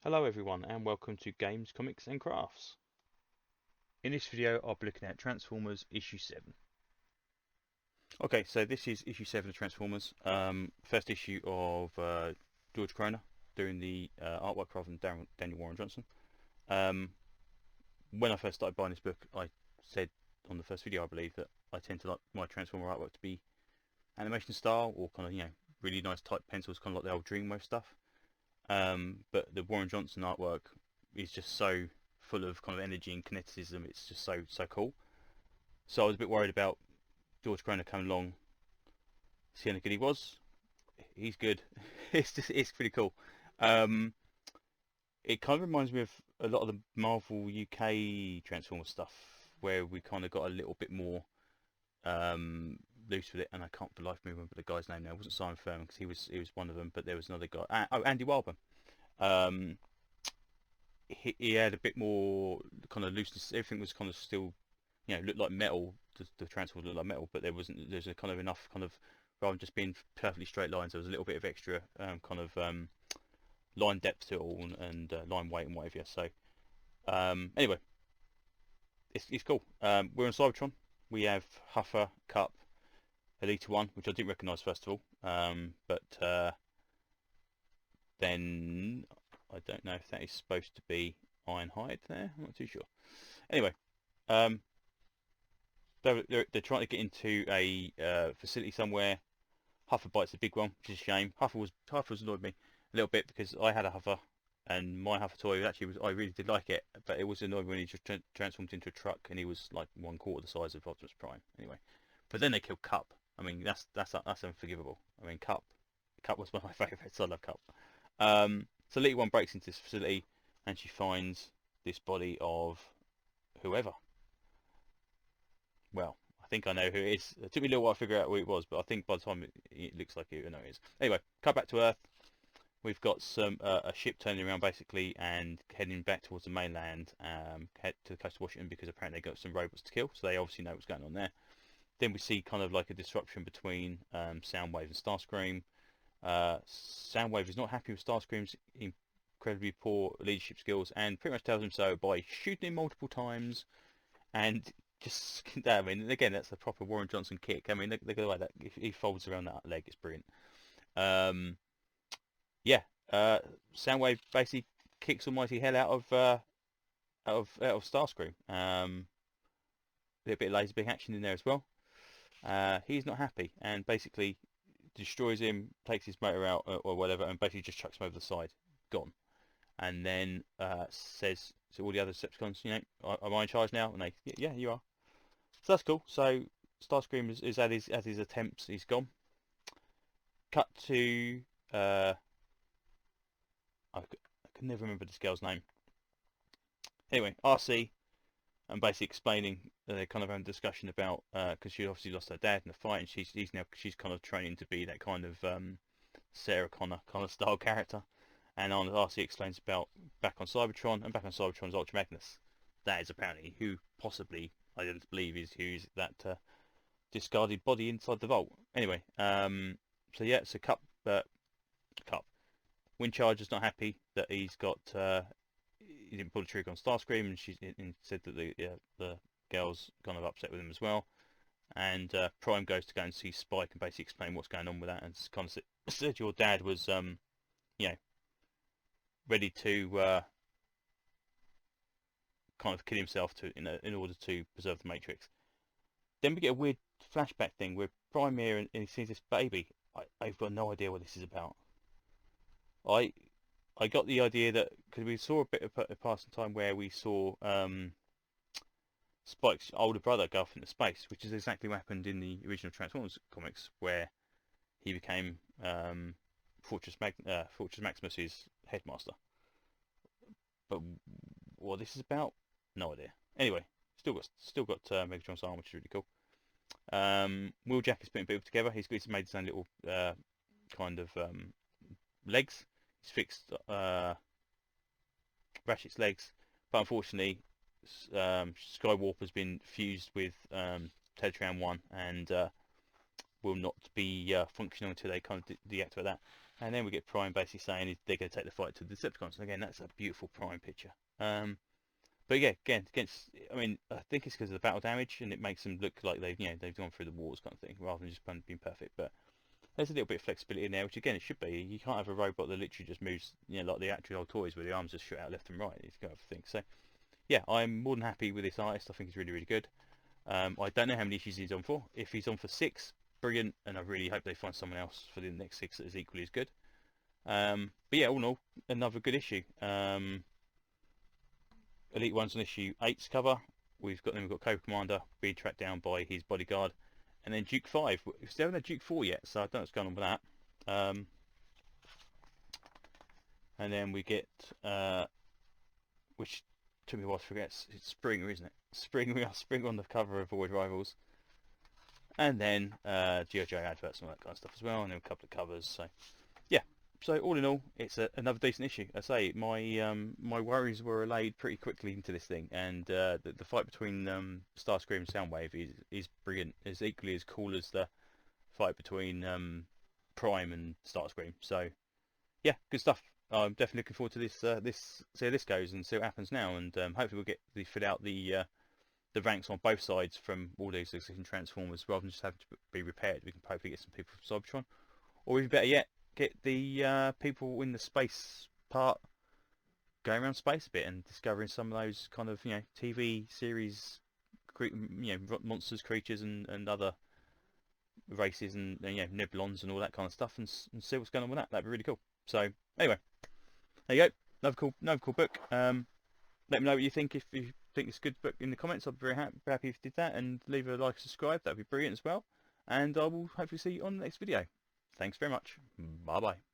Hello everyone and welcome to Games, Comics and Crafts. In this video I'll be looking at Transformers issue 7. Okay, so this is issue 7 of Transformers, first issue of George Croner doing the artwork rather than Daniel Warren Johnson. When I first started buying this book I said on the first video I believe that I tend to like my Transformer artwork to be animation style or kind of, really nice type pencils, kind of like the old Dreamwave stuff. But the Warren Johnson artwork is just so full of kind of energy and kineticism. It's just so cool. So I was a bit worried about George Croner coming along, seeing how good he was. He's good. It's pretty cool. Um, it kind of reminds me of a lot of the Marvel UK Transformers stuff, where we kind of got a little bit more um, loose with it. And I can't for life remember the guy's name now. It wasn't Simon Furman because he was one of them, but there was another guy. Andy Wilburn. Um, he had a bit more kind of looseness. Everything was kind of still, looked like metal. The Transformers looked like metal, but there's a kind of enough kind of, rather than just being perfectly straight lines, there was a little bit of extra kind of line depth to it all and line weight and whatever. So anyway, it's cool. We're on Cybertron. We have Huffer, Cup, Elita 1, which I didn't recognise first of all, but then I don't know if that is supposed to be Ironhide there. I'm not too sure. Anyway, um, they're trying to get into a facility somewhere. Huffer bites the big one, which is a shame. Huffer's annoyed me a little bit because I had a Huffer, and my Huffer toy actually was, I really did like it, but it was annoying when he just transformed into a truck and he was like 1/4 the size of Optimus Prime. Anyway, but then they killed Cup. I mean that's unforgivable. I mean Cup was one of my favourites. I love Cup. So Elite One breaks into this facility and she finds this body of whoever. Well, I think I know who it is. It took me a little while to figure out who it was, but I think by the time it looks like it, I know it is. Anyway, cut back to Earth. We've got a ship turning around basically and heading back towards the mainland, head to the coast of Washington because apparently they got some robots to kill, so they obviously know what's going on there. Then we see kind of like a disruption between Soundwave and Starscream. Soundwave is not happy with Starscream's incredibly poor leadership skills and pretty much tells him so by shooting him multiple times and just, I mean, again, that's a proper Warren Johnson kick. I mean, look at the way that if he folds around that leg, it's brilliant. Um, yeah, Soundwave basically kicks almighty hell out of Starscream. A little bit of laser big action in there as well. He's not happy and basically destroys him, takes his motor out or whatever, and basically just chucks him over the side, gone. And then says to all the other Decepticons, am I in charge now? And they, yeah, you are. So that's cool. So Starscream is at his attempts. He's gone. Cut to I can never remember this girl's name. Anyway, RC and basically explaining kind of having a discussion about because she obviously lost her dad in the fight, and she's kind of training to be that kind of Sarah Connor kind of style character. And on RC explains about back on Cybertron, and back on Cybertron's Ultra Magnus. That is apparently who possibly I believe is who's that discarded body inside the vault. Anyway, so yeah, so Cup. Windcharger's not happy that he didn't pull the trigger on Starscream, and and said that the girl's kind of upset with him as well. And Prime goes to go and see Spike and basically explain what's going on with that, and kind of said your dad was you know ready to kind of kill himself in order to preserve the Matrix. Then we get a weird flashback thing where Prime here and he sees this baby. I've got no idea what this is about. I I got the idea that because we saw a bit of a passing time where we saw Spike's older brother go off into space, which is exactly what happened in the original Transformers comics, where he became Fortress Maximus's headmaster. But what this is about, no idea. Anyway, still got Megatron's arm, which is really cool. Wheeljack is putting people together. He's made his own little kind of legs. He's fixed Ratchet's legs, but unfortunately, Skywarp has been fused with Tetran 1 and will not be functional until they kind of deactivate that. And then we get Prime basically saying they're going to take the fight to the Decepticons. And again, that's a beautiful Prime picture. But yeah, again, against, I mean, I think it's because of the battle damage, and it makes them look like they've gone through the wars kind of thing, rather than just being perfect. But there's a little bit of flexibility in there, which again, it should be. You can't have a robot that literally just moves, like the actual old toys where the arms just shoot out left and right. It's kind of thing. So yeah, I'm more than happy with this artist. I think he's really, really good. I don't know how many issues he's on for. If he's on for 6, brilliant, and I really hope they find someone else for the next 6 that is equally as good. But yeah, all in all, another good issue. Elite One's on issue 8's cover. We've got Cobra Commander being tracked down by his bodyguard, and then Duke 5. We still haven't had Duke 4 yet, so I don't know what's going on with that. And then we get, which took me a while to forget, it's Springer, isn't it? Spring, we are Spring on the cover of Void Rivals. And then G.I. Joe adverts and all that kind of stuff as well, and then a couple of covers. So yeah, so all in all, it's another decent issue. I say my worries were allayed pretty quickly into this thing, and the fight between Starscream and Soundwave is brilliant. It's equally as cool as the fight between Prime and Starscream. So yeah, good stuff. I'm definitely looking forward to this see how this goes and see what happens now, and hopefully we'll get fit out the ranks on both sides from all these existing Transformers, rather than just having to be repaired. We can hopefully get some people from Cybertron, or even better yet, get the people in the space part going around space a bit and discovering some of those kind of TV series, monsters, creatures, and other races, and Nebulons and all that kind of stuff, and see what's going on with that. That'd be really cool. So anyway, there you go. Another cool book. Let me know what you think. If you think it's a good book in the comments, I'd be very happy if you did that, and leave a like and subscribe. That'd be brilliant as well. And I will hopefully see you on the next video. Thanks very much. Bye bye.